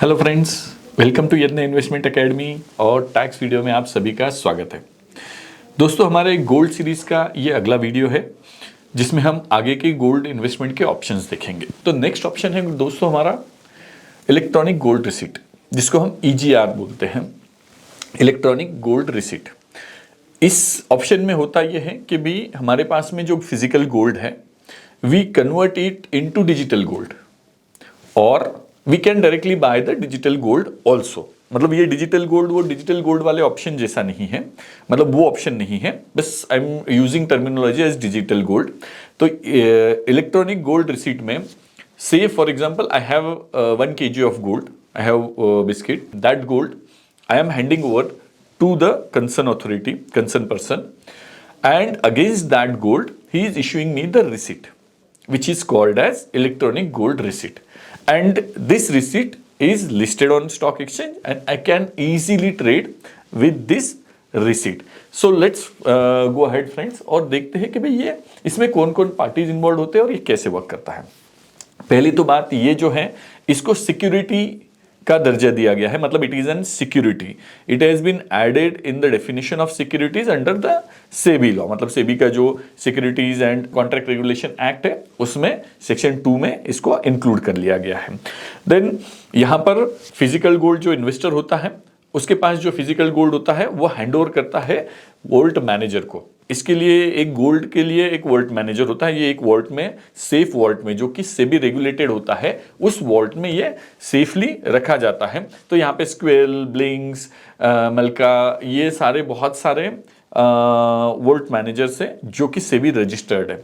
Hello friends, welcome to यज्ञ investment academy और tax video में आप सभी का स्वागत है। दोस्तों, हमारे गोल्ड सीरीज का ये अगला वीडियो है जिसमें हम आगे के गोल्ड इन्वेस्टमेंट के ऑप्शंस देखेंगे। तो नेक्स्ट ऑप्शन है दोस्तों हमारा इलेक्ट्रॉनिक गोल्ड रिसीट, जिसको हम EGR बोलते हैं, इलेक्ट्रॉनिक गोल्ड रिसीट। इस ऑप्शन में होता यह है कि भी हमारे पास में जो फिजिकल गोल्ड है we convert it into digital gold और we can directly buy the digital gold also. मतलब ये डिजिटल गोल्ड वो डिजिटल गोल्ड वाले ऑप्शन जैसा नहीं है, मतलब वो ऑप्शन नहीं है, बस I am using terminology as digital gold. तो इलेक्ट्रॉनिक गोल्ड रिसीट में से for example I have 1 kg of gold, I have biscuit, that gold I am handing over to the concern authority, concern person, and against that gold he is issuing me the receipt which is called as electronic gold receipt, and this receipt is listed on stock exchange and I can easily trade with this receipt. So let's go ahead friends और देखते हैं कि भाई ये इसमें कौन कौन parties involve होते हैं और ये कैसे वर्क करता है। पहली तो बात ये जो है इसको सिक्योरिटी का दर्जा दिया गया है, मतलब it is an security. It has been added in the definition of securities under the SEBI law, मतलब सेबी का जो securities and contract regulation act है उसमें सेक्शन 2 में इसको इंक्लूड कर लिया गया है। देन यहाँ पर फिजिकल गोल्ड जो इन्वेस्टर होता है उसके पास जो फिजिकल गोल्ड होता है वो हैंड ओवर करता है वॉल्ट मैनेजर को। इसके लिए एक गोल्ड के लिए एक वॉल्ट मैनेजर होता है, ये एक वॉल्ट में, सेफ वॉल्ट में, जो कि सेबी रेगुलेटेड होता है, उस वॉल्ट में ये सेफली रखा जाता है। तो यहाँ पे स्क्वेल, ब्लिंक्स, मलका, ये सारे बहुत सारे वॉल्ट मैनेजर्स हैं जो कि सेबी रजिस्टर्ड है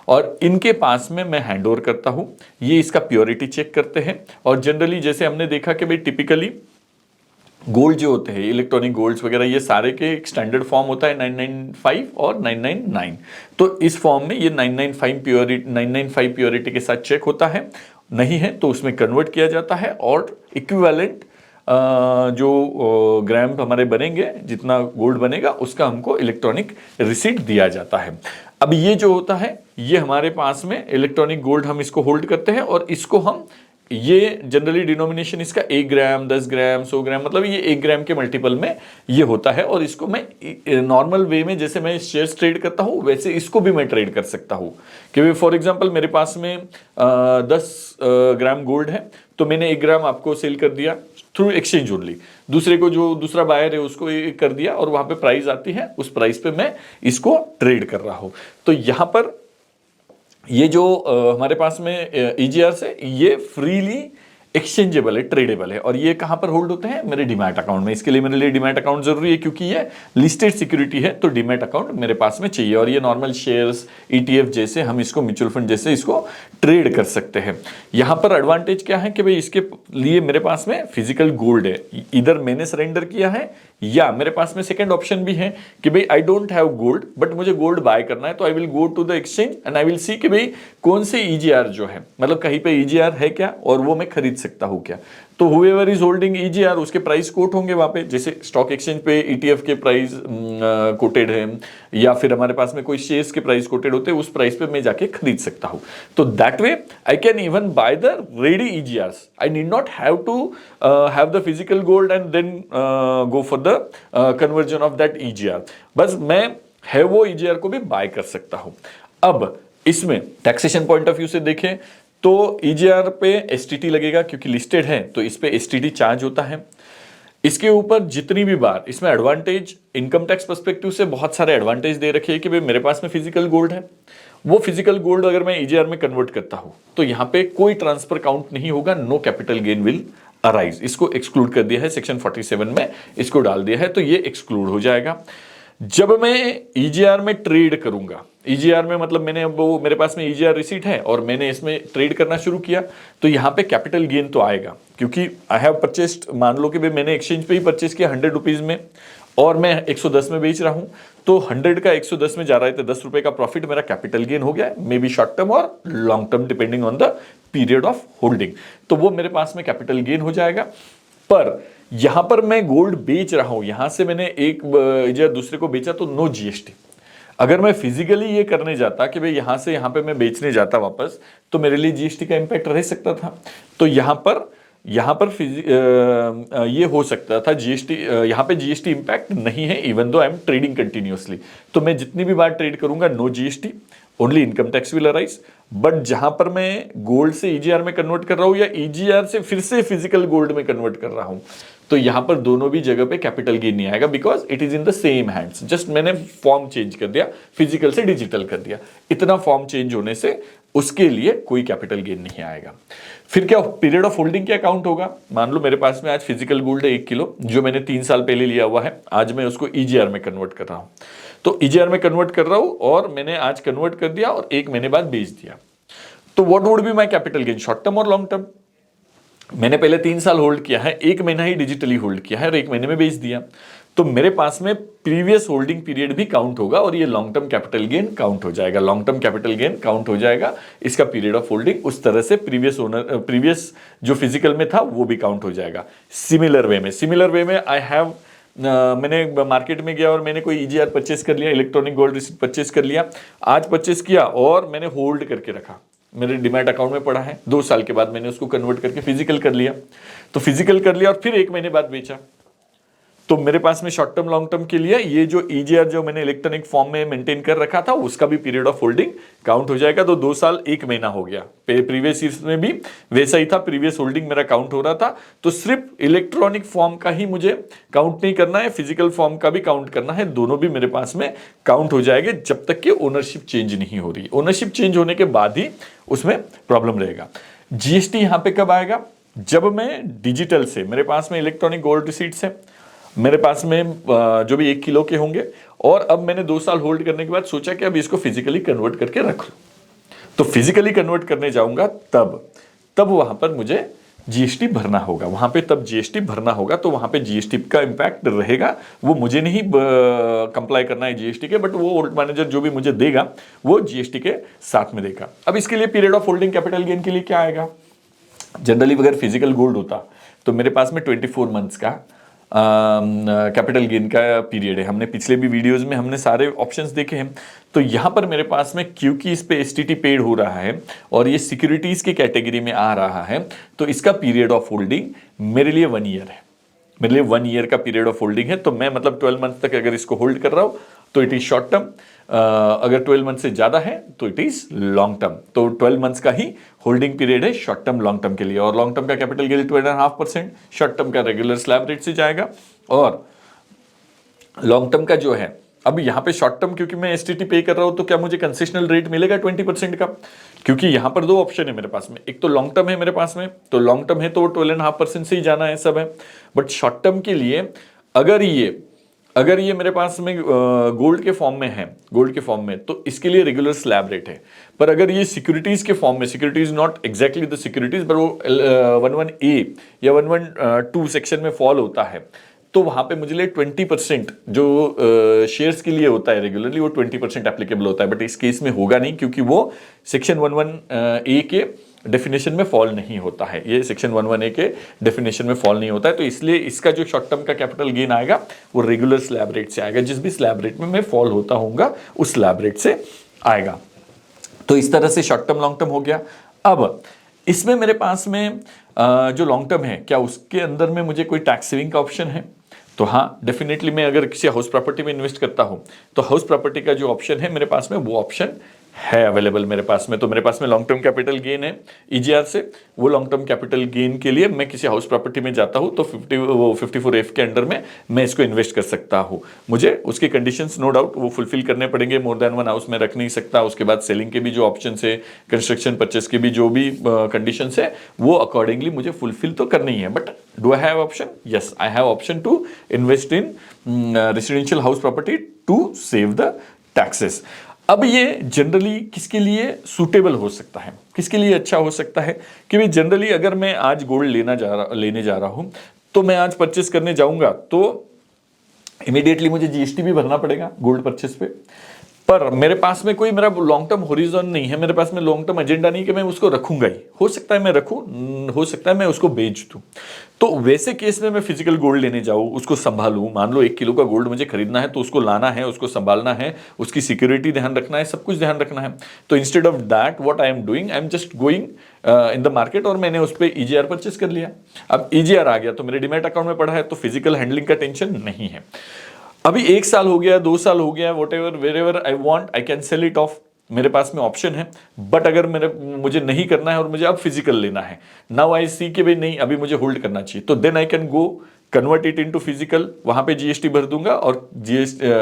और इनके पास में मैं हैंड ओवर करता हूँ। ये इसका प्योरिटी चेक करते हैं और जनरली जैसे हमने देखा कि भाई टिपिकली गोल्ड जो होते हैं, इलेक्ट्रॉनिक गोल्ड्स वगैरह, ये सारे के एक स्टैंडर्ड फॉर्म होता है 995 और 999। तो इस फॉर्म में ये 995 प्योरिटी के साथ चेक होता है, नहीं है तो उसमें कन्वर्ट किया जाता है और इक्विवेलेंट जो ग्राम हमारे बनेंगे, जितना गोल्ड बनेगा उसका हमको इलेक्ट्रॉनिक रिसीट दिया जाता है। अब ये जो होता है ये हमारे पास में इलेक्ट्रॉनिक गोल्ड हम इसको होल्ड करते हैं और इसको हम, ये जनरली डिनोमिनेशन इसका 1 ग्राम, 10 ग्राम, 100 ग्राम, मतलब ये 1 ग्राम के मल्टीपल में ये होता है और इसको मैं नॉर्मल वे में जैसे मैं शेयर्स ट्रेड करता हूँ वैसे इसको भी मैं ट्रेड कर सकता हूँ। कि फॉर एग्जांपल मेरे पास में 10 ग्राम गोल्ड है तो मैंने 1 ग्राम आपको सेल कर दिया थ्रू एक्सचेंज ओनली, दूसरे को जो दूसरा बायर है उसको कर दिया और वहाँ पे प्राइस आती है, उस प्राइस पे मैं इसको ट्रेड कर रहा हूँ। तो यहाँ पर ये जो हमारे पास में EGR है ये फ्रीली एक्सचेंजेबल है, ट्रेडेबल है और ये कहाँ पर होल्ड होते हैं? मेरे डीमैट अकाउंट में। इसके लिए मेरे लिए डीमैट अकाउंट जरूरी है क्योंकि ये लिस्टेड सिक्योरिटी है, तो डीमैट अकाउंट मेरे पास में चाहिए और ये नॉर्मल शेयर्स, ETF जैसे हम इसको, म्यूचुअल फंड जैसे इसको ट्रेड कर सकते हैं। यहाँ पर एडवांटेज क्या है कि भाई इसके लिए मेरे पास में फिजिकल गोल्ड है, इधर मैंने सरेंडर किया है या मेरे पास में सेकंड ऑप्शन भी है कि भाई I don't have gold but मुझे गोल्ड बाय करना है, तो I will go to the exchange and I will see कि भाई कौन से EGR जो है, मतलब कहीं पे EGR है क्या और वो मैं खरीद सकता हूँ क्या। तो हुएवर इज होल्डिंग EGR उसके प्राइस कोट होंगे वहां पे, जैसे स्टॉक एक्सचेंज पे ETF के प्राइस कोटेड है या फिर हमारे पास में कोई शेयर्स के प्राइस कोटेड होते हैं, उस प्राइस पे मैं जाके खरीद सकता हूँ। तो that way I can even buy the ready EGRs, I need not have to have the physical gold and then go for the conversion of that EGR। बस मैं है वो EGR को भी बाय कर सकता हूँ। अब इसमें टैक्सेशन पॉइंट ऑफ व्यू से देखें तो EGR पे STT लगेगा क्योंकि लिस्टेड है, तो इस पे STT चार्ज होता है। इसके ऊपर जितनी भी बार इसमें एडवांटेज, इनकम टैक्स पर्सपेक्टिव से बहुत सारे एडवांटेज दे रखे हैं कि भाई मेरे पास में फिजिकल गोल्ड है, वो फिजिकल गोल्ड अगर मैं EGR में कन्वर्ट करता हूं तो यहाँ पे कोई ट्रांसफर काउंट नहीं होगा, no capital gain will arise. इसको एक्सक्लूड कर दिया है सेक्शन 47 में, इसको डाल दिया है तो ये एक्सक्लूड हो जाएगा। जब मैं EGR में ट्रेड करूंगा, EGR में मतलब मैंने अब वो मेरे पास में EGR रिसीट है और मैंने इसमें ट्रेड करना शुरू किया तो यहाँ पे कैपिटल गेन तो आएगा क्योंकि आई हैव परचेस्ड, मान लो कि भाई मैंने एक्सचेंज पे ही परचेज किया 100 रुपीज में और मैं 110 में बेच रहा हूँ, तो 100 का 110 में जा रहा है तो 10 रुपए का प्रॉफिट मेरा कैपिटल गेन हो गया, मे बी शॉर्ट टर्म और long term depending on the period of holding, तो वो मेरे पास में कैपिटल गेन हो जाएगा। पर यहां पर मैं गोल्ड बेच रहा हूं, यहां से मैंने एक दूसरे को बेचा तो नो GST। अगर मैं फिजिकली ये करने जाता कि भाई यहां से यहां पे मैं बेचने जाता वापस, तो मेरे लिए GST का इंपैक्ट रह सकता था। तो यहां पर यहाँ पर ये हो सकता था जीएसटी, यहाँ पे जीएसटी इंपैक्ट नहीं है even though I am trading continuously. तो मैं जितनी भी बार ट्रेड करूंगा no GST, only income tax will arise. But जहां पर मैं गोल्ड से ईजीआर में कन्वर्ट कर रहा हूं या ईजीआर से फिर से फिजिकल गोल्ड में कन्वर्ट कर रहा हूं, तो यहां पर दोनों भी जगह पे कैपिटल गेन नहीं आएगा, because it is in the same hands. Just मैंने फॉर्म चेंज कर दिया, फिजिकल से डिजिटल कर दिया, इतना फॉर्म चेंज होने से उसके लिए कोई कैपिटल गेन नहीं आएगा। फिर क्या पीरियड ऑफ होल्डिंग क्या काउंट होगा? मान लो मेरे पास में आज फिजिकल गोल्ड है 1 किलो, जो मैंने 3 साल पहले लिया हुआ है, आज मैं उसको ईजीआर में कन्वर्ट कर रहा हूं। तो ईजीआर में कन्वर्ट कर रहा हूं और मैंने आज कन्वर्ट कर दिया और 1 महीने बाद बेच दिया। तो what would be my capital gain, short term और लॉन्ग टर्म? मैंने पहले 3 साल होल्ड किया है, 1 महीना ही डिजिटली होल्ड किया है और 1 महीने में बेच दिया, तो मेरे पास में प्रीवियस होल्डिंग पीरियड भी काउंट होगा और ये long term capital gain count हो जाएगा। Long term capital gain count हो जाएगा, इसका पीरियड ऑफ होल्डिंग उस तरह से प्रीवियस जो फिजिकल में था वो भी काउंट हो जाएगा। सिमिलर वे में आई हैव मैंने मार्केट में गया और मैंने कोई ईजीआर परचेस कर लिया, इलेक्ट्रॉनिक गोल्ड रिसीट परचेस कर लिया, आज परचेस किया और मैंने होल्ड करके रखा, मेरे डिमैट अकाउंट में पड़ा है, 2 साल के बाद मैंने उसको कन्वर्ट करके फिजिकल कर लिया। तो फिजिकल कर लिया और फिर 1 महीने बाद बेचा, तो मेरे पास में शॉर्ट टर्म लॉन्ग टर्म के लिए ये जो ईजीआर जो मैंने इलेक्ट्रॉनिक फॉर्म में मेंटेन कर रखा था उसका भी पीरियड ऑफ होल्डिंग काउंट हो जाएगा। तो 2 साल 1 महीना हो गया। प्रीवियस ईयर्स में भी वैसा ही था, प्रीवियस होल्डिंग मेरा काउंट हो रहा था। तो सिर्फ इलेक्ट्रॉनिक फॉर्म का ही मुझे काउंट नहीं करना है, फिजिकल फॉर्म का भी काउंट करना है, दोनों भी मेरे पास में काउंट हो जाएंगे जब तक कि ओनरशिप चेंज नहीं हो रही। ओनरशिप चेंज होने के बाद ही उसमें प्रॉब्लम रहेगा। जीएसटी यहां पे कब आएगा? जब मैं डिजिटल से, मेरे पास में इलेक्ट्रॉनिक गोल्ड रिसीट्स है, मेरे पास में जो भी 1 किलो के होंगे, और अब मैंने 2 साल होल्ड करने के बाद सोचा कि अब इसको फिजिकली कन्वर्ट करके रख लूं। तो फिजिकली कन्वर्ट करने जाऊंगा तब वहां पर मुझे जीएसटी भरना होगा, वहां पे तब जीएसटी भरना होगा। तो वहां पे जीएसटी का इंपैक्ट रहेगा, वो मुझे नहीं कंप्लाई करना है जीएसटी के, बट वो होल्ड मैनेजर जो भी मुझे देगा वो जीएसटी के साथ में देगा। अब इसके लिए period of holding capital gain के लिए क्या आएगा? जनरली अगर फिजिकल गोल्ड होता तो मेरे पास में 24 मंथ्स का कैपिटल गेन का पीरियड है। हमने पिछले भी वीडियोस में हमने सारे ऑप्शंस देखे हैं। तो यहां पर मेरे पास में क्योंकि इस पे एसटीटी पेड हो रहा है और ये सिक्योरिटीज की कैटेगरी में आ रहा है, तो इसका पीरियड ऑफ होल्डिंग मेरे लिए 1 ईयर है। मेरे लिए 1 ईयर का पीरियड ऑफ होल्डिंग है। तो मैं मतलब 12 मंथ तक अगर इसको होल्ड कर रहा हूं तो इट इज शॉर्ट टर्म, अगर 12 मंथ से ज्यादा है तो इट इज लॉन्ग टर्म। तो 12 मंथ्स का ही होल्डिंग पीरियड है शॉर्ट टर्म लॉन्ग टर्म के लिए। और लॉन्ग टर्म का कैपिटल गेन 2.5%, शॉर्ट टर्म का रेगुलर स्लैब रेट से जाएगा। और लॉन्ग टर्म का जो है, अब यहाँ पे शॉर्ट टर्म क्योंकि मैं एसटीटी पे कर रहा हूं तो क्या मुझे कंसेशनल रेट मिलेगा 20% का? क्योंकि यहां पर 2 ऑप्शन है मेरे पास में, एक तो लॉन्ग टर्म है मेरे पास में, तो लॉन्ग टर्म है तो 12.5% से ही जाना है, सब है। बट शॉर्ट टर्म के लिए अगर ये मेरे पास में गोल्ड के फॉर्म में है, गोल्ड के फॉर्म में, तो इसके लिए रेगुलर स्लैब रेट है। पर अगर ये सिक्योरिटीज के फॉर्म में, securities not exactly the securities, पर वो 11A या 112 सेक्शन में फॉल होता है, तो वहां पे मुझे लिए 20% जो शेयर्स के लिए होता है रेगुलरली, वो 20% एप्लीकेबल होता है। बट इस केस में होगा नहीं, क्योंकि वो सेक्शन 11A के डेफिनेशन में फॉल नहीं होता है। ये सेक्शन 11A के डेफिनेशन में फॉल नहीं होता है। तो इसलिए इसका जो शॉर्ट टर्म का कैपिटल गेन आएगा वो रेगुलर स्लैब रेट से आएगा, जिस भी स्लैब रेट में मैं फॉल होता होऊंगा उस स्लैब रेट से आएगा। तो इस तरह से शॉर्ट टर्म लॉन्ग टर्म हो गया। अब इसमें मेरे पास में जो लॉन्ग टर्म है, क्या उसके अंदर में मुझे कोई टैक्स सेविंग का ऑप्शन है? तो हाँ, डेफिनेटली मैं अगर किसी हाउस प्रॉपर्टी में इन्वेस्ट करता हूं तो हाउस प्रॉपर्टी का जो ऑप्शन है मेरे पास में, वो ऑप्शन है अवेलेबल मेरे पास में। तो मेरे पास में लॉन्ग टर्म कैपिटल गेन है ईजीआर से, वो लॉन्ग टर्म कैपिटल गेन के लिए मैं किसी हाउस प्रॉपर्टी में जाता हूं तो 54F के अंडर में मैं इसको इन्वेस्ट कर सकता हूं। मुझे उसके कंडीशंस नो डाउट वो फुलफिल करने पड़ेंगे, मोर देन 1 हाउस में रख नहीं सकता। उसके बाद सेलिंग के भी जो ऑप्शन है, कंस्ट्रक्शन परचेस के भी जो भी कंडीशन है, वो अकॉर्डिंगली मुझे फुलफिल तो करनी है। But do I have option? Yes, I have option to invest in residential house property to save the taxes. अब ये जनरली किसके लिए सूटेबल हो सकता है, किसके लिए अच्छा हो सकता है? कि भाई जनरली अगर मैं आज गोल्ड लेने जा रहा हूं, तो मैं आज परचेस करने जाऊंगा तो इमीडिएटली मुझे जीएसटी भी भरना पड़ेगा गोल्ड परचेस पे। पर मेरे पास में कोई मेरा लॉन्ग टर्म होरिजन नहीं है, मेरे पास में लॉन्ग टर्म एजेंडा नहीं कि मैं उसको रखूंगा ही। हो सकता है मैं रखूं, हो सकता है मैं उसको बेच दूं। तो वैसे केस में मैं फिजिकल गोल्ड लेने जाऊं, उसको संभालूं। मान लो 1 किलो का गोल्ड मुझे खरीदना है, तो उसको लाना है, उसको संभालना है, उसकी सिक्योरिटी ध्यान रखना है, सब कुछ ध्यान रखना है। तो instead of that what I am doing, I am just going in the market और मैंने उस पर ईजीआर परचेस कर लिया। अब ईजीआर आ गया तो मेरे डीमैट अकाउंट में पड़ा है, तो फिजिकल हैंडलिंग का टेंशन नहीं है। अभी 1 साल हो गया, 2 साल हो गया, whatever wherever I want I can sell it off, मेरे पास में ऑप्शन है। बट अगर मुझे नहीं करना है और मुझे अब फिजिकल लेना है, नाउ आई सी कि भाई नहीं अभी मुझे होल्ड करना चाहिए, तो then I can go convert it into physical, वहां पे जीएसटी भर दूंगा और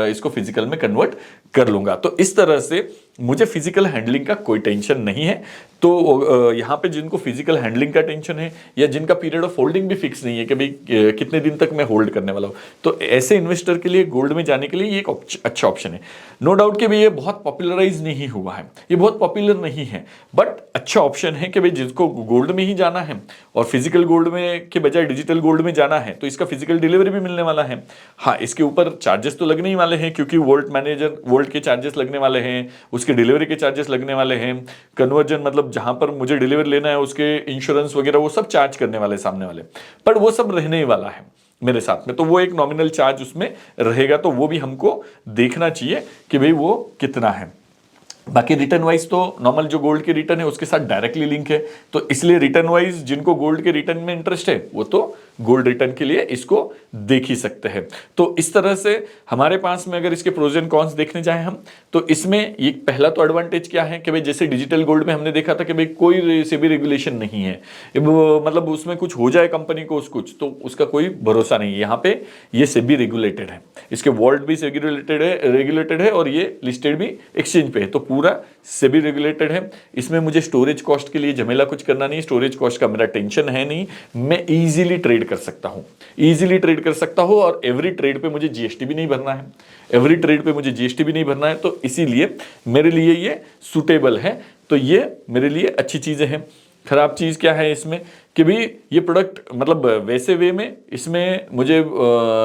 इसको फिजिकल में कन्वर्ट कर लूंगा। तो इस तरह से मुझे फिजिकल हैंडलिंग का कोई टेंशन नहीं है। तो यहाँ पे जिनको फिजिकल हैंडलिंग का टेंशन है या जिनका पीरियड ऑफ होल्डिंग भी फिक्स नहीं है कि भाई कितने दिन तक मैं होल्ड करने वाला हूँ, तो ऐसे इन्वेस्टर के लिए गोल्ड में जाने के लिए ये एक अच्छा ऑप्शन है। नो डाउट कि भाई ये बहुत पॉपुलराइज नहीं हुआ है, ये बहुत पॉपुलर नहीं है, बट अच्छा ऑप्शन है कि भाई जिसको गोल्ड में ही जाना है और फिजिकल गोल्ड में के बजाय डिजिटल गोल्ड में जाना है, तो इसका फिजिकल डिलीवरी भी मिलने वाला है। हाँ, इसके ऊपर चार्जेस तो लगने ही वाले हैं, क्योंकि वोल्ट के चार्जेस लगने वाले हैं, उसके डिलीवरी के चार्जेस लगने वाले हैं, कन्वर्जन मतलब जहां पर मुझे डिलीवरी लेना है उसके इंश्योरेंस वगैरह वो सब चार्ज करने वाले सामने वाले, पर वो सब रहने ही वाला है मेरे साथ में। तो वो एक नॉमिनल चार्ज उसमें रहेगा, तो वो भी हमको देखना चाहिए कि भाई वो कितना है। बाकी रिटर्न वाइज तो नॉर्मल जो गोल्ड के रिटर्न है उसके साथ डायरेक्टली लिंक है, तो इसलिए रिटर्न वाइज जिनको गोल्ड के रिटर्न में इंटरेस्ट है वो तो गोल्ड रिटर्न के लिए इसको देख ही सकते हैं। तो इस तरह से हमारे पास में अगर इसके प्रोज एंड कॉन्स देखने जाएं हम, तो इसमें ये पहला तो एडवांटेज क्या है कि भाई जैसे डिजिटल गोल्ड में हमने देखा था कि भाई कोई सेबी रेगुलेशन नहीं है, मतलब उसमें कुछ हो जाए कंपनी को कुछ तो उसका कोई भरोसा नहीं है। यहाँ पे ये सेबी रेगुलेटेड है, इसके वॉल्ट भी रेगुलेटेड है और ये लिस्टेड भी एक्सचेंज पे है, तो पूरा सेबी रेगुलेटेड है। इसमें मुझे स्टोरेज कॉस्ट के लिए झमेला कुछ करना नहीं, स्टोरेज कॉस्ट का मेरा टेंशन है नहीं, मैं इजीली ट्रेड कर सकता हूं, इजीली ट्रेड कर सकता हूं। और एवरी ट्रेड पे मुझे जीएसटी भी नहीं भरना है, एवरी ट्रेड पे मुझे जीएसटी भी नहीं भरना है, तो इसीलिए मेरे लिए ये सुटेबल है। तो ये मेरे लिए अच्छी चीजें हैं। खराब चीज क्या है इसमें कि भी ये प्रोडक्ट मतलब वैसे वे में इसमें मुझे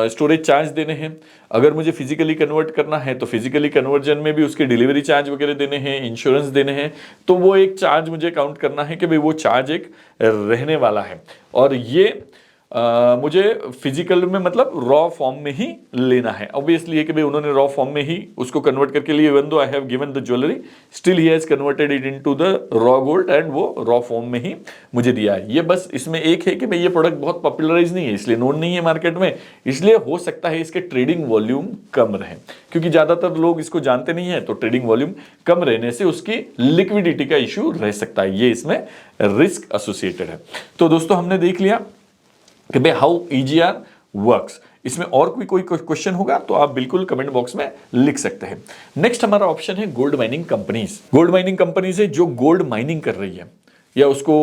स्टोरेज चार्ज देने हैं, अगर मुझे फिजिकली कन्वर्ट करना है तो फिजिकली कन्वर्जन में भी उसके डिलीवरी चार्ज वगैरह देने हैं, इंश्योरेंस देने हैं, तो वो एक चार्ज मुझे काउंट करना है कि भाई वो चार्ज एक रहने वाला है। और ये मुझे फिजिकल में मतलब रॉ फॉर्म में ही लेना है। ऑब्वियसली है कि भाई उन्होंने रॉ फॉर्म में ही उसको कन्वर्ट करके लिए, even though I have given the jewellery still he has converted it into the raw gold and वो रॉ फॉर्म में ही मुझे दिया है। ये बस इसमें एक है कि भाई ये प्रोडक्ट बहुत पॉपुलराइज नहीं है, इसलिए नोन नहीं है मार्केट में, इसलिए हो सकता है इसके ट्रेडिंग वॉल्यूम कम रहे, क्योंकि ज्यादातर लोग इसको जानते नहीं है, तो ट्रेडिंग वॉल्यूम कम रहने से उसकी लिक्विडिटी का इश्यू रह सकता है, ये इसमें रिस्क एसोसिएटेड है। तो दोस्तों हमने देख लिया कि भाई हाउ ईजीआर वर्क्स। इसमें और कोई क्वेश्चन होगा तो आप बिल्कुल कमेंट बॉक्स में लिख सकते हैं। नेक्स्ट हमारा ऑप्शन है gold mining companies. Gold mining companies है जो गोल्ड माइनिंग कर रही है या उसको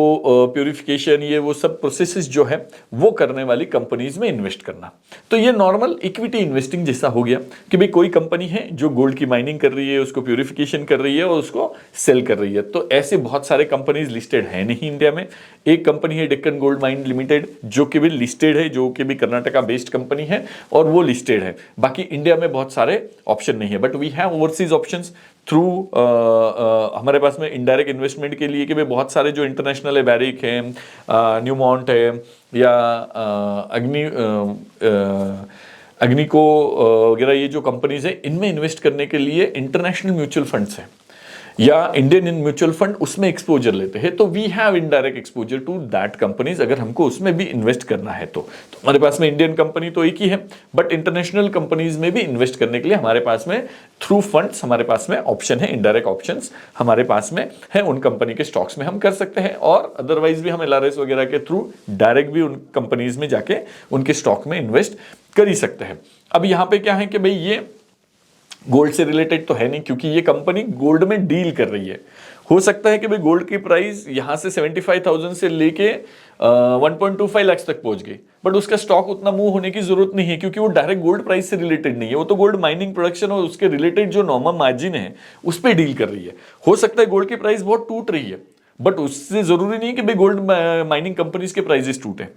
प्यूरिफिकेशन ये वो सब प्रोसेसेस जो है वो करने वाली कंपनीज में इन्वेस्ट करना। तो ये नॉर्मल इक्विटी इन्वेस्टिंग जैसा हो गया कि भाई कोई कंपनी है जो गोल्ड की माइनिंग कर रही है, उसको प्यूरिफिकेशन कर रही है और उसको सेल कर रही है। तो ऐसे बहुत सारे कंपनीज लिस्टेड है नहीं इंडिया में। एक कंपनी है डेक्कन गोल्ड माइन लिमिटेड जो कि भी लिस्टेड है, जो कि भी कर्नाटका बेस्ड कंपनी है और वो लिस्टेड है। बाकी इंडिया में बहुत सारे ऑप्शन नहीं है, but we have overseas options through हमारे पास में इनडायरेक्ट इन्वेस्टमेंट के लिए कि भाई बहुत सारे जो इंटरनेशनल है, बैरिक है, न्यूमॉन्ट है या अग्निको वगैरह, ये जो कंपनीज है इनमें इन्वेस्ट करने के लिए इंटरनेशनल म्यूचुअल फंड्स हैं या इंडियन म्यूचुअल फंड उसमें एक्सपोजर लेते हैं। तो we have indirect exposure to that companies अगर हमको उसमें भी इन्वेस्ट करना है तो हमारे पास में इंडियन कंपनी तो एक ही है, बट इंटरनेशनल कंपनीज में भी इन्वेस्ट करने के लिए हमारे पास में थ्रू फंड्स हमारे पास में ऑप्शन है, इनडायरेक्ट ऑप्शंस हमारे पास में है। उन कंपनी के स्टॉक्स में हम कर सकते हैं और अदरवाइज भी हम एलआरएस वगैरह के थ्रू डायरेक्ट भी उन कंपनीज में जाके उनके स्टॉक में इन्वेस्ट कर ही सकते हैं। अब यहाँ पे क्या है कि भाई ये गोल्ड से रिलेटेड तो है नहीं, क्योंकि ये कंपनी गोल्ड में डील कर रही है। हो सकता है कि भाई गोल्ड की प्राइस यहां से 75,000 से लेके 1.25 लाख तक पहुंच गई, बट उसका स्टॉक उतना मूव होने की जरूरत नहीं है, क्योंकि वो डायरेक्ट गोल्ड प्राइस से रिलेटेड नहीं है, वो तो गोल्ड माइनिंग प्रोडक्शन और उसके रिलेटेड जो नॉर्मल मार्जिन है उस पर डील कर रही है। हो सकता है गोल्ड की प्राइस बहुत टूट रही है, बट उससे जरूरी नहीं कि भाई गोल्ड माइनिंग कंपनीज के प्राइसेस टूटे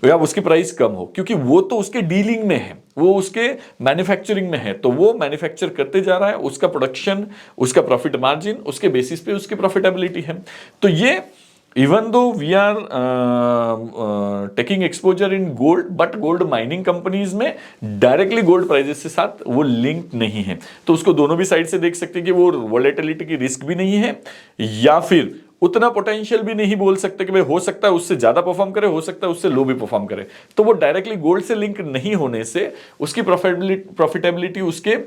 या उसकी प्राइस कम हो, क्योंकि वो तो उसके डीलिंग में है, वो उसके मैन्युफैक्चरिंग में है, तो वो मैन्युफैक्चर करते जा रहा है, उसका प्रोडक्शन, उसका प्रॉफिट मार्जिन, उसके बेसिस पे उसकी प्रॉफिटेबिलिटी है। तो ये even though we are taking exposure in gold, but gold mining companies में डायरेक्टली गोल्ड प्राइजेस के साथ वो लिंक नहीं है, तो उसको दोनों भी साइड से देख सकते हैं कि वो वोलेटिलिटी की रिस्क भी नहीं है, या फिर उतना पोटेंशियल भी नहीं बोल सकते कि भाई हो सकता है उससे ज्यादा परफॉर्म करे, हो सकता है उससे लो भी परफॉर्म करे। तो वो डायरेक्टली गोल्ड से लिंक नहीं होने से उसकी प्रॉफिटेबिलिटी उसके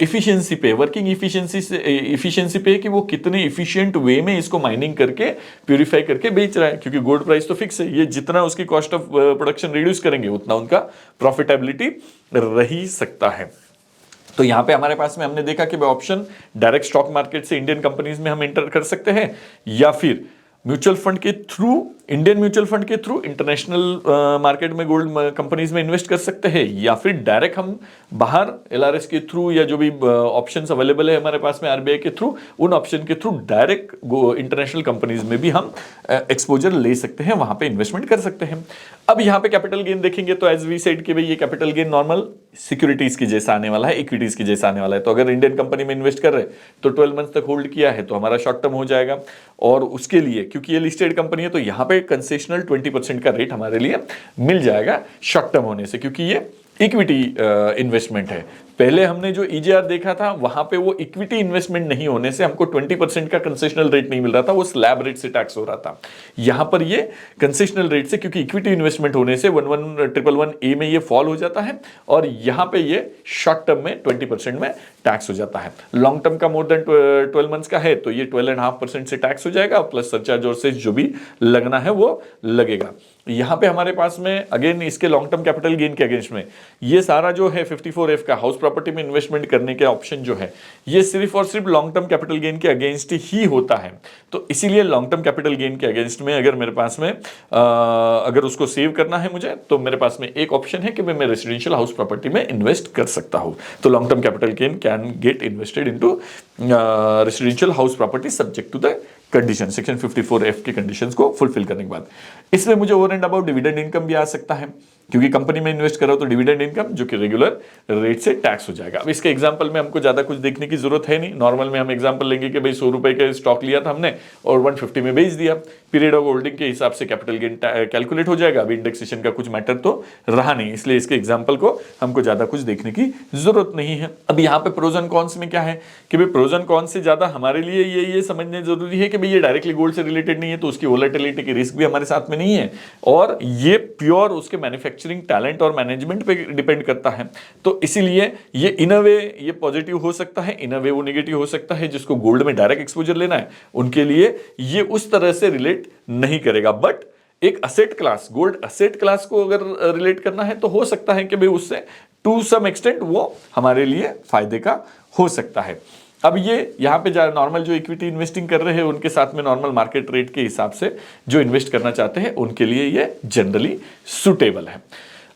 इफिशियंसी पे, वर्किंग इफिशियंसी पे, कि वो कितने इफिशिएंट वे में इसको माइनिंग करके प्यूरिफाई करके बेच रहा है, क्योंकि गोल्ड प्राइस तो फिक्स है, ये जितना उसकी कॉस्ट ऑफ प्रोडक्शन रिड्यूस करेंगे उतना उनका प्रॉफिटेबिलिटी रह ही सकता है। तो यहां पे हमारे पास में हमने देखा कि ऑप्शन डायरेक्ट स्टॉक मार्केट से इंडियन कंपनीज में हम एंटर कर सकते हैं, या फिर म्यूचुअल फंड के थ्रू, इंडियन म्यूचुअल फंड के थ्रू इंटरनेशनल मार्केट में गोल्ड कंपनीज में इन्वेस्ट कर सकते हैं, या फिर डायरेक्ट हम बाहर एलआरएस के थ्रू या जो भी ऑप्शंस अवेलेबल है हमारे पास में आरबीआई के थ्रू, उन ऑप्शन के थ्रू डायरेक्ट इंटरनेशनल कंपनीज में भी हम एक्सपोजर ले सकते हैं, वहां पे इन्वेस्टमेंट कर सकते हैं। अब यहाँ पे कैपिटल गेन देखेंगे तो एज वी सेड कि भाई ये कैपिटल गेन नॉर्मल सिक्योरिटीज की जैसा आने वाला है, इक्विटीज की जैसा आने वाला है। तो अगर इंडियन कंपनी में इन्वेस्ट कर रहे हैं तो 12 मंथ तक होल्ड किया है तो हमारा शॉर्ट टर्म हो जाएगा, और उसके लिए क्योंकि ये लिस्टेड कंपनी है तो यहाँ पे कंसेशनल 20% का रेट हमारे लिए मिल जाएगा शॉर्ट टर्म होने से, क्योंकि ये इक्विटी इन्वेस्टमेंट है। पहले हमने जो ईजेआर देखा था वहां पे वो इक्विटी इन्वेस्टमेंट नहीं होने से हमको 20% का कंसेशनल रेट नहीं मिल रहा था, वो स्लैब रेट से टैक्स हो रहा था। यहां पर ये कंसेशनल रेट से, क्योंकि इक्विटी इन्वेस्टमेंट होने से 1111A में ये फॉल हो जाता है, और यहां पे ये शॉर्ट टर्म में 20% में टैक्स हो जाता है। लॉन्ग टर्म का मोर देन 12 मंथ्स का है तो ये 12.5% से टैक्स हो जाएगा, प्लस सरचार्ज और सेस जो भी लगना है वो लगेगा। यहां पे हमारे पास में अगेन इसके लॉन्ग टर्म कैपिटल गेन के अगेंस्ट में ये सारा जो है 54F का हाउस प्रॉपर्टी में इन्वेस्टमेंट करने के ऑप्शन जो है ये सिर्फ और सिर्फ लॉन्ग टर्म कैपिटल गेन के अगेंस्ट ही होता है। तो इसीलिए लॉन्ग टर्म कैपिटल गेन के अगेंस्ट में अगर मेरे पास में अगर उसको सेव करना है मुझे, तो मेरे पास में एक ऑप्शन है कि मैं रेसिडेंशियल हाउस प्रॉपर्टी में इन्वेस्ट कर सकता हूं। तो long term capital gain can get invested into residential house property subject to the condition, section 54F के कंडीशंस को फुलफिल करने के बाद। इसमें मुझे over and about dividend income भी आ सकता है, क्योंकि कंपनी में इन्वेस्ट कर रहा हो तो डिविडेंड इनकम जो कि रेगुलर रेट से टैक्स हो जाएगा। अब इसके एग्जांपल में हमको ज्यादा कुछ देखने की जरूरत है नहीं। नॉर्मल में हम एग्जांपल लेंगे कि भाई 100 रुपए का स्टॉक लिया था हमने और 150 में बेच दिया, पीरियड ऑफ होल्डिंग के हिसाब से कैपिटल गेन कैलकुलेट हो जाएगा। अभी इंडेक्सेशन का कुछ मैटर तो रहा नहीं, इसलिए इसके एग्जाम्पल को हमको ज्यादा कुछ देखने की जरूरत नहीं है। अब यहाँ पे प्रोज एंड कॉन्स में क्या है कि भाई प्रोज एंड कॉन्स से ज्यादा हमारे लिए ये समझने जरूरी है कि भाई ये डायरेक्टली गोल्ड से रिलेटेड नहीं है, तो उसकी वोलेटिलिटी की रिस्क भी हमारे साथ में नहीं है, और ये प्योर उसके मैन्युफैक्चरिंग टैलेंट और मैनेजमेंट पे डिपेंड करता है। तो इसीलिए ये इन अ वे ये पॉजिटिव हो सकता है, इन अ वे वो नेगेटिव हो सकता है। जिसको गोल्ड में डायरेक्ट एक्सपोजर लेना है उनके लिए ये उस तरह से रिलेट नहीं करेगा, बट एक asset class, gold asset class को अगर रिलेट करना है तो हो सकता है कि भाई उससे टू सम एक्सटेंट वो हमारे लिए फायदे का हो सकता है। अब ये यहाँ पे नॉर्मल जो इक्विटी इन्वेस्टिंग कर रहे हैं उनके साथ में नॉर्मल मार्केट रेट के हिसाब से जो इन्वेस्ट करना चाहते हैं उनके लिए ये जनरली सुटेबल है।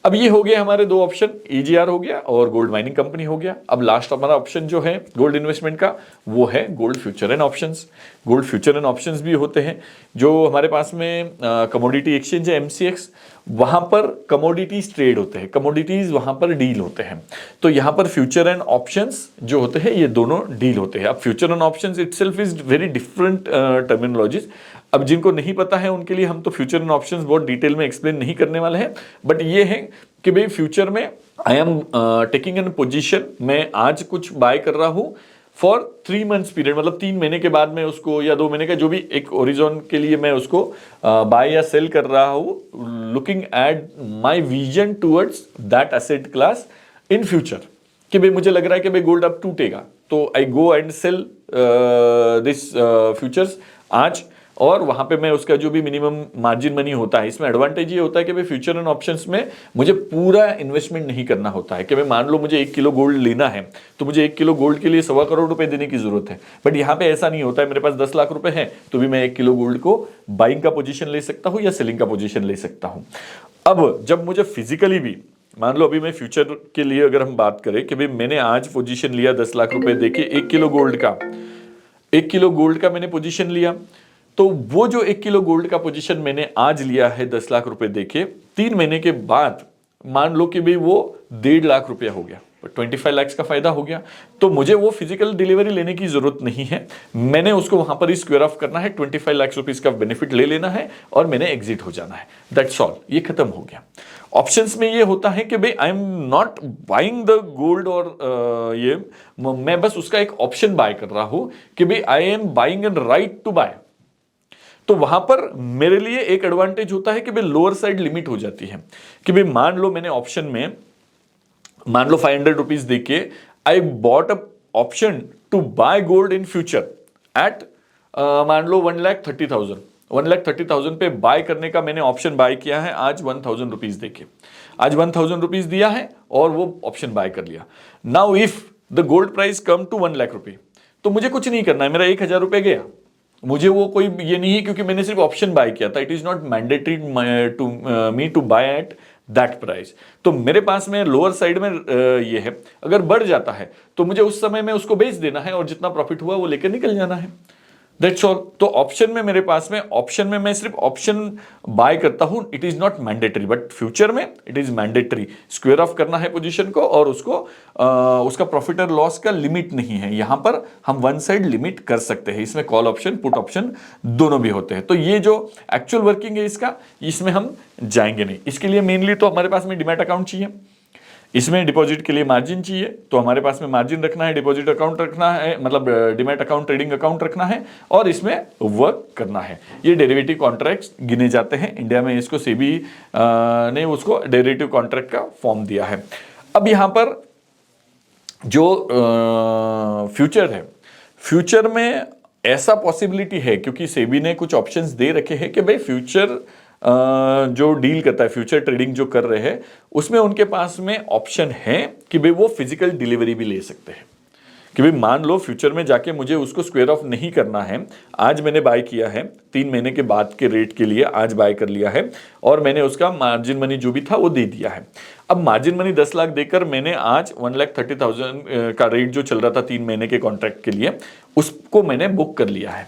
अब ये हो गया हमारे दो ऑप्शन, ईजीआर हो गया और गोल्ड माइनिंग कंपनी हो गया। अब लास्ट हमारा ऑप्शन जो है गोल्ड इन्वेस्टमेंट का वो है gold future and options. Gold future and options भी होते हैं जो हमारे पास में कमोडिटी एक्सचेंज है MCX, वहां पर कमोडिटीज ट्रेड होते हैं, कमोडिटीज वहां पर डील होते हैं। तो यहां पर फ्यूचर एंड ऑप्शंस जो होते हैं ये दोनों डील होते हैं। अब future and options itself is very different terminologies. अब जिनको नहीं पता है उनके लिए हम तो फ्यूचर एंड ऑप्शंस बहुत डिटेल में एक्सप्लेन नहीं करने वाले हैं, बट ये है कि भाई फ्यूचर में I am taking an position, मैं आज कुछ बाय कर रहा हूं फॉर 3 मंथ्स पीरियड, मतलब 3 महीने के बाद मैं उसको या 2 महीने का जो भी एक ओरिजोन के लिए मैं उसको बाय या सेल कर रहा हूं, looking at my vision towards that asset class in future. कि भाई मुझे लग रहा है कि भाई गोल्ड अब टूटेगा तो I go and sell this futures आज, और वहां पे मैं उसका जो भी मिनिमम मार्जिन मनी होता है, इसमें एडवांटेज ये होता है कि भाई फ्यूचर एंड ऑप्शंस में मुझे पूरा इन्वेस्टमेंट नहीं करना होता है। कि भाई मान लो मुझे 1 किलो गोल्ड लेना है तो मुझे 1 किलो गोल्ड के लिए 1.25 करोड़ रुपए देने की जरूरत है, बट यहाँ पे ऐसा नहीं होता है। मेरे पास 10 लाख रुपए है तो भी मैं 1 किलो गोल्ड को बाइंग का पोजिशन ले सकता हूँ या सेलिंग का पोजिशन ले सकता हूँ। अब जब मुझे फिजिकली भी मान लो अभी मैं फ्यूचर के लिए अगर हम बात करें कि भाई मैंने आज पोजीशन लिया 10 लाख रुपए देके 1 किलो गोल्ड का, 1 किलो गोल्ड का मैंने पोजीशन लिया, तो वो जो 1 किलो गोल्ड का पोजीशन मैंने आज लिया है 10 लाख रुपए देके, 3 महीने के बाद मान लो कि भाई वो 1.5 लाख रुपया हो गया, 25 लाख का फायदा हो गया। तो मुझे वो फिजिकल डिलीवरी लेने की जरूरत नहीं है, मैंने उसको वहां पर ही स्क्वायर ऑफ करना है, 25 लाख रुपीस का बेनिफिट ले लेना है और मैंने एग्जिट हो जाना है। दैट्स ऑल, ये खत्म हो गया। ऑप्शंस में ये होता है कि भाई I am not buying the gold, और ये मैं बस उसका एक ऑप्शन बाय कर रहा हूं कि भाई I am buying an right to buy. तो वहां पर मेरे लिए एक एडवांटेज होता है कि भाई लोअर साइड लिमिट हो जाती है कि भाई मान लो मैंने ऑप्शन में मान लो 500 रुपीज देके I bought a option to buy gold in future at मान लो 1,30,000, 1,30,000 पे बाय करने का मैंने ऑप्शन बाय किया है आज 1,000 रुपीज देके, आज 1,000 रुपीज दिया है और वो ऑप्शन बाय कर लिया। Now if the gold price come to 1 lakh रुपए, तो मुझे कुछ नहीं करना है, मेरा 1,000 रुपए गया, मुझे वो कोई ये नहीं है क्योंकि मैंने सिर्फ ऑप्शन बाय किया था। It is not mandatory to me to buy at that price. तो मेरे पास में लोअर साइड में ये है, अगर बढ़ जाता है तो मुझे उस समय में उसको बेच देना है और जितना प्रॉफिट हुआ वो लेकर निकल जाना है। That's all. तो ऑप्शन में मेरे पास में ऑप्शन में मैं सिर्फ ऑप्शन बाय करता हूं, it is not mandatory, but future में it is mandatory. Square off करना है पोजीशन को और उसको उसका प्रॉफिट और लॉस का लिमिट नहीं है, यहां पर हम वन साइड लिमिट कर सकते हैं। इसमें कॉल ऑप्शन पुट ऑप्शन दोनों भी होते हैं। तो ये जो एक्चुअल वर्किंग है इसका, इसमें हम जाएंगे नहीं। इसके लिए मेनली तो हमारे पास में डिमैट अकाउंट चाहिए, इसमें डिपॉजिट के लिए मार्जिन चाहिए, तो हमारे पास में मार्जिन रखना है, डिपॉजिट अकाउंट रखना है, मतलब डिमैट अकाउंट, ट्रेडिंग अकाउंट रखना है और इसमें वर्क करना है। ये डेरिवेटिव कॉन्ट्रैक्ट्स गिने जाते हैं इंडिया में, इसको सेबी ने उसको डेरिवेटिव कॉन्ट्रैक्ट का फॉर्म दिया है। अब यहां पर जो फ्यूचर है, फ्यूचर में ऐसा पॉसिबिलिटी है क्योंकि सेबी ने कुछ ऑप्शंस दे रखे हैं कि भाई फ्यूचर जो डील करता है, फ्यूचर ट्रेडिंग जो कर रहे हैं, उसमें उनके पास में ऑप्शन है कि भाई वो फिजिकल डिलीवरी भी ले सकते हैं। कि भाई मान लो फ्यूचर में जाके मुझे उसको स्क्वायर ऑफ नहीं करना है, आज मैंने बाय किया है 3 महीने के बाद के रेट के लिए, आज बाय कर लिया है और मैंने उसका मार्जिन मनी जो भी था वो दे दिया है। अब मार्जिन मनी 10 लाख देकर मैंने आज 1,30,000 का रेट जो चल रहा था 3 महीने के कॉन्ट्रैक्ट के लिए, उसको मैंने बुक कर लिया है।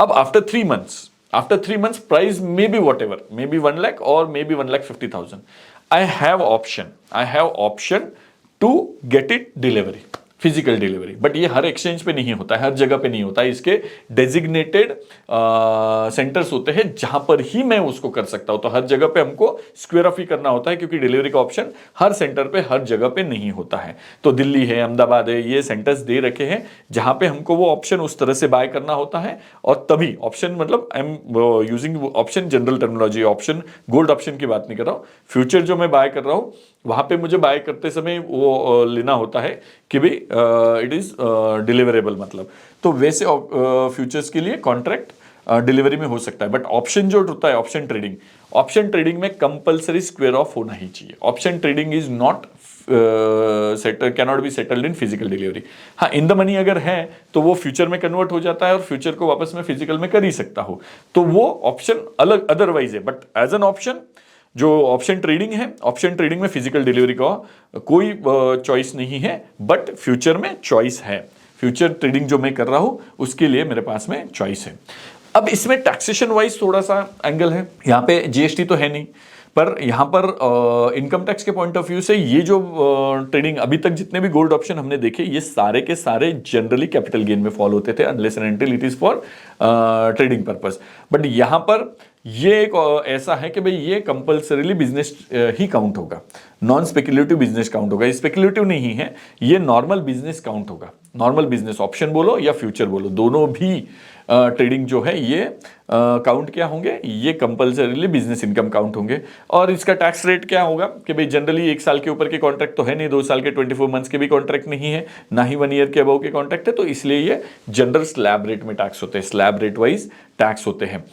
अब after 3 months, after 3 months price may be whatever, maybe 1 lakh or maybe 1,50,000. I have option to get it delivery, physical delivery. But ये हर एक्सचेंज पे नहीं होता है, हर जगह पे नहीं होता है। इसके डेजिग्नेटेड सेंटर्स होते हैं जहां पर ही मैं उसको कर सकता हूं। तो हर जगह पे हमको स्क्वायर ऑफ ही करना होता है क्योंकि डिलीवरी का ऑप्शन हर सेंटर पे हर जगह पे नहीं होता है। तो दिल्ली है, अहमदाबाद है, ये सेंटर्स दे रखे हैं जहां पे हमको वो ऑप्शन उस तरह से बाय करना होता है। और तभी ऑप्शन, मतलब आई am using option general terminology, option gold option की बात नहीं कर रहा हूं। फ्यूचर जो मैं बाय कर रहा हूं वहां पे मुझे बाय करते समय वो लेना होता है कि भाई इट इज डिलीवरेबल, मतलब तो वैसे फ्यूचर्स के लिए कॉन्ट्रैक्ट डिलीवरी में हो सकता है। बट ऑप्शन जो होता है, ऑप्शन ट्रेडिंग में कंपलसरी स्क्वायर ऑफ होना ही चाहिए। Option trading is not cannot be settled in physical delivery. हाँ, इन द मनी अगर है तो वो फ्यूचर में कन्वर्ट हो जाता है और फ्यूचर को वापस में फिजिकल में कर ही सकता हो, तो वो ऑप्शन अलग अदरवाइज है। बट एज एन ऑप्शन जो ऑप्शन ट्रेडिंग है, ऑप्शन ट्रेडिंग में फिजिकल डिलीवरी का कोई चॉइस नहीं है, बट फ्यूचर में चॉइस है। फ्यूचर ट्रेडिंग जो मैं कर रहा हूं उसके लिए मेरे पास में चॉइस है। अब इसमें टैक्सेशन वाइज थोड़ा सा एंगल है, यहाँ पे जीएसटी तो है नहीं, पर यहाँ पर इनकम टैक्स के पॉइंट ऑफ व्यू से ये जो ट्रेडिंग अभी तक जितने भी गोल्ड ऑप्शन हमने देखे, ये सारे के सारे जनरली कैपिटल गेन में फॉल होते थे, unless and until it is for trading purpose. But यहाँ पर ये एक ऐसा है कि भाई ये कंपल्सरीली बिजनेस ही काउंट होगा, नॉन स्पेकुलेटिव बिजनेस काउंट होगा। स्पेकुलेटिव नहीं है, ये नॉर्मल बिजनेस काउंट होगा। नॉर्मल बिजनेस, ऑप्शन बोलो या फ्यूचर बोलो, दोनों भी ट्रेडिंग जो है ये काउंट क्या होंगे, ये कंपल्सरीली बिजनेस इनकम काउंट होंगे। और इसका टैक्स रेट क्या होगा कि भाई जनरली 1 साल के ऊपर के कॉन्ट्रैक्ट तो है नहीं, 2 साल के 24 मंथ्स के भी कॉन्ट्रैक्ट नहीं है, ना ही 1 ईयर के अबव के कॉन्ट्रैक्ट है, तो इसलिए ये जनरल स्लैब रेट में टैक्स होते हैं, स्लैब रेट वाइज टैक्स होते हैं।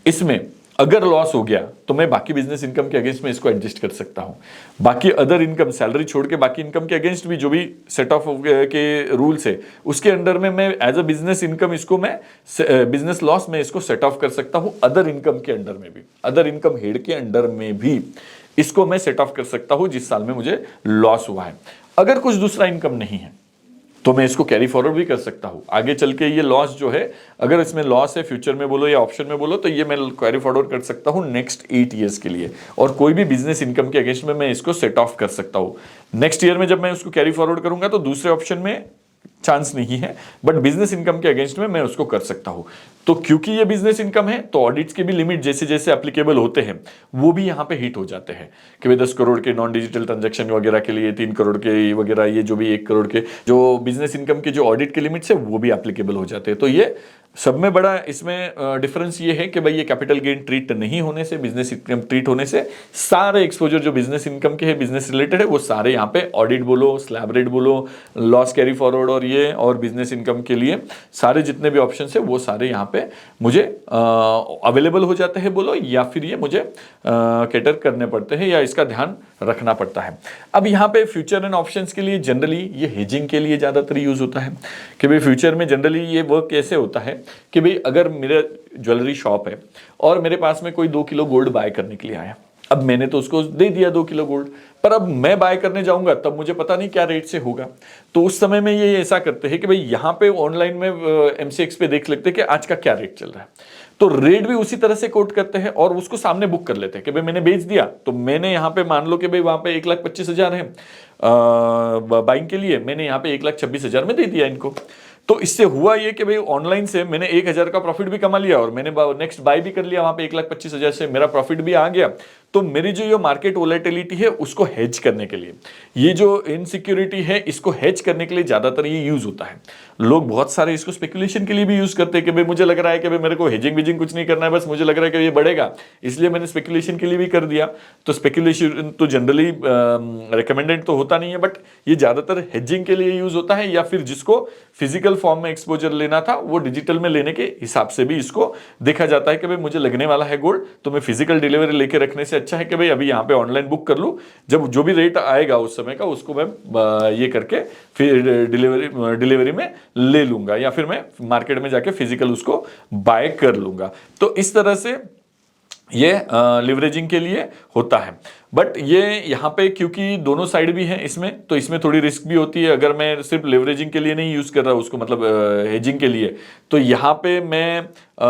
इसमें अगर लॉस हो गया तो मैं बाकी बिजनेस इनकम के अगेंस्ट में इसको एडजस्ट कर सकता हूं। बाकी अदर इनकम, सैलरी छोड़ के बाकी इनकम के अगेंस्ट भी जो भी सेट ऑफ के रूल्स है उसके अंडर में मैं एज अ बिजनेस इनकम इसको मैं बिजनेस लॉस में इसको सेट ऑफ कर सकता हूं। अदर इनकम के अंडर में भी, अदर इनकम हेड के अंडर में भी इसको मैं सेट ऑफ कर सकता हूं जिस साल में मुझे लॉस हुआ है। अगर कुछ दूसरा इनकम नहीं है, तो मैं इसको कैरी फॉरवर्ड भी कर सकता हूँ। आगे चल के ये लॉस जो है, अगर इसमें लॉस है फ्यूचर में बोलो या ऑप्शन में बोलो, तो ये मैं कैरी फॉरवर्ड कर सकता हूँ नेक्स्ट 8 ईयर्स के लिए, और कोई भी बिजनेस इनकम के अगेंस्ट में मैं इसको सेट ऑफ कर सकता हूँ। नेक्स्ट ईयर में जब मैं उसको कैरी फॉरवर्ड करूंगा तो दूसरे ऑप्शन में चांस नहीं है, बट बिजनेस इनकम के अगेंस्ट में मैं उसको कर सकता हूं। तो क्योंकि ये बिजनेस इनकम है तो ऑडिट्स के भी लिमिट जैसे जैसे एप्लीकेबल होते हैं वो भी यहाँ पे हिट हो जाते हैं कि भाई 10 करोड़ के नॉन डिजिटल ट्रांजैक्शन वगैरह के लिए, 3 करोड़ के वगैरह, ये जो भी 1 करोड़ के जो बिजनेस इनकम के जो ऑडिट के लिमिट्स है वो भी एप्लीकेबल हो जाते हैं। तो ये सब में बड़ा इसमें डिफरेंस ये है कि भाई ये कैपिटल गेन ट्रीट नहीं होने से, बिजनेस इनकम ट्रीट होने से सारे एक्सपोजर जो बिजनेस इनकम के है, बिजनेस रिलेटेड है, वो सारे यहाँ पे ऑडिट बोलो, स्लैब रेट बोलो, लॉस कैरी फॉरवर्ड और ये और बिजनेस इनकम के लिए सारे जितने भी ऑप्शन है वो सारे यहाँ पे मुझे अवेलेबल हो जाते हैं बोलो, या फिर ये मुझे कैटर करने पड़ते हैं या इसका ध्यान रखना पड़ता है। अब यहाँ पे फ्यूचर एंड ऑप्शंस के लिए जनरली ये हेजिंग के लिए ज़्यादातर यूज होता है कि भाई फ्यूचर में जनरली ये वर्क कैसे होता है कि भाई अगर मेरा ज्वेलरी शॉप है और मेरे पास में कोई 2 किलो गोल्ड बाय करने के लिए आया, अब मैंने तो उसको दे दिया 2 किलो गोल्ड, पर अब मैं बाय करने जाऊंगा तब मुझे पता नहीं क्या रेट से होगा। तो उस समय में ये ऐसा करते हैं कि भाई यहाँ पे ऑनलाइन में MCX पे देख लेते हैं कि आज का क्या रेट चल रहा है, तो रेट भी उसी तरह से कोट करते हैं और उसको सामने बुक कर लेते हैं कि भाई मैंने बेच दिया, तो मैंने यहाँ पे मान लो कि भाई वहां पे 1,25,000 है बाइंग के लिए, मैंने यहाँ पे 1,26,000 में दे दिया इनको। तो इससे हुआ ये कि भाई ऑनलाइन से मैंने 1,000 का प्रॉफिट भी कमा लिया और मैंने नेक्स्ट बाय भी कर लिया वहां पे 1,25,000 से, मेरा प्रॉफिट भी आ गया। तो मेरी जो ये मार्केट वोलेटिलिटी है उसको हेज करने के लिए, ये जो इनसिक्योरिटी है इसको हेज करने के लिए ज्यादातर ये यूज होता है। लोग बहुत सारे इसको स्पेकुलेशन के लिए भी यूज करते हैं कि भाई मुझे लग रहा है कि भाई मेरे को हेजिंग वेजिंग कुछ नहीं करना है, बस मुझे लग रहा है कि ये बढ़ेगा इसलिए मैंने स्पेकुलेशन के लिए भी कर दिया। तो स्पेकुलेशन तो जनरली रिकमेंडेड तो होता नहीं है, बट ये ज्यादातर हेजिंग के लिए यूज होता है, या फिर जिसको फिजिकल फॉर्म में एक्सपोजर लेना था वो डिजिटल में लेने के हिसाब से भी इसको देखा जाता है कि भाई मुझे लगने वाला है गोल्ड, तो मैं फिजिकल डिलीवरी लेके रखने से अच्छा है कि भाई अभी यहाँ पे ऑनलाइन बुक कर लूँ, जब जो भी रेट आएगा उस समय का उसको मैं ये करके फिर डिलीवरी में ले लूंगा, या फिर मैं मार्केट में जाके फिजिकल उसको बाय कर लूंगा। तो इस तरह से ये लिवरेजिंग के लिए होता है। बट ये यहाँ पे क्योंकि दोनों साइड भी हैं इसमें, तो इसमें थोड़ी रिस्क भी होती है। अगर मैं सिर्फ लिवरेजिंग के लिए नहीं यूज कर रहा उसको, मतलब हेजिंग के लिए, तो यहाँ पे मैं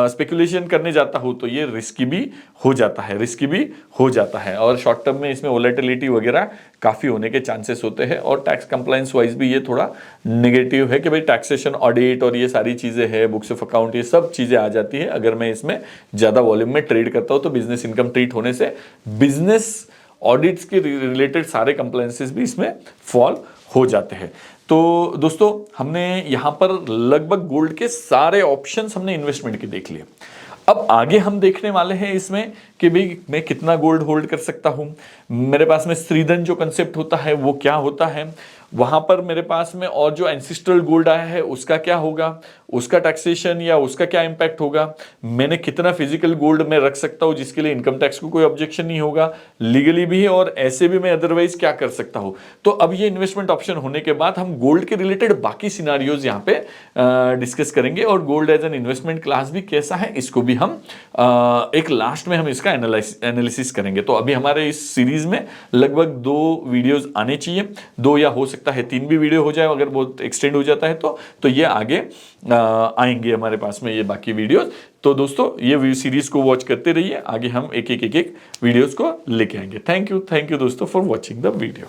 स्पेकुलेशन करने जाता हूँ तो ये रिस्की भी हो जाता है, और शॉर्ट टर्म में इसमें वोलेटिलिटी वगैरह काफ़ी होने के चांसेस होते हैं। और टैक्स कंप्लायंस वाइज भी ये थोड़ा नेगेटिव है कि भाई टैक्सेशन ऑडिट और ये सारी चीज़ें हैं, बुक्स ऑफ अकाउंट, ये सब चीज़ें आ जाती है अगर मैं इसमें ज़्यादा वॉल्यूम में ट्रेड करता हूँ। तो बिजनेस इनकम ट्रीट होने से बिजनेस ऑडिट्स के रिलेटेड सारे कंप्लायंसेस भी इसमें फॉल हो जाते हैं। तो दोस्तों हमने यहाँ पर लगभग गोल्ड के सारे ऑप्शंस हमने इन्वेस्टमेंट के देख लिए। अब आगे हम देखने वाले हैं इसमें कि भाई मैं कितना गोल्ड होल्ड कर सकता हूँ, मेरे पास में स्त्रीधन जो कंसेप्ट होता है वो क्या होता है, वहां पर मेरे पास में और जो एंसिस्ट्रल गोल्ड आया है उसका क्या होगा, उसका टैक्सेशन या उसका क्या इंपैक्ट होगा, मैंने कितना फिजिकल गोल्ड में रख सकता हूं जिसके लिए इनकम टैक्स को कोई ऑब्जेक्शन नहीं होगा, लीगली भी है और ऐसे भी मैं अदरवाइज क्या कर सकता हूं। तो अब ये इन्वेस्टमेंट ऑप्शन होने के बाद हम गोल्ड के रिलेटेड बाकी सिनारियोज यहाँ पे डिस्कस करेंगे, और gold as an investment class भी कैसा है इसको भी हम एक लास्ट में हम इसका एनालिसिस करेंगे। तो अभी हमारे इस सीरीज में लगभग 2 वीडियोज आने चाहिए, 2 या हो सकता है 3 भी वीडियो हो जाए अगर बहुत एक्सटेंड हो जाता है तो ये आगे आएंगे हमारे पास में ये बाकी वीडियोस। तो दोस्तों ये सीरीज को वॉच करते रहिए, आगे हम एक वीडियोस को लेके आएंगे। थैंक यू दोस्तों फॉर वॉचिंग द वीडियो।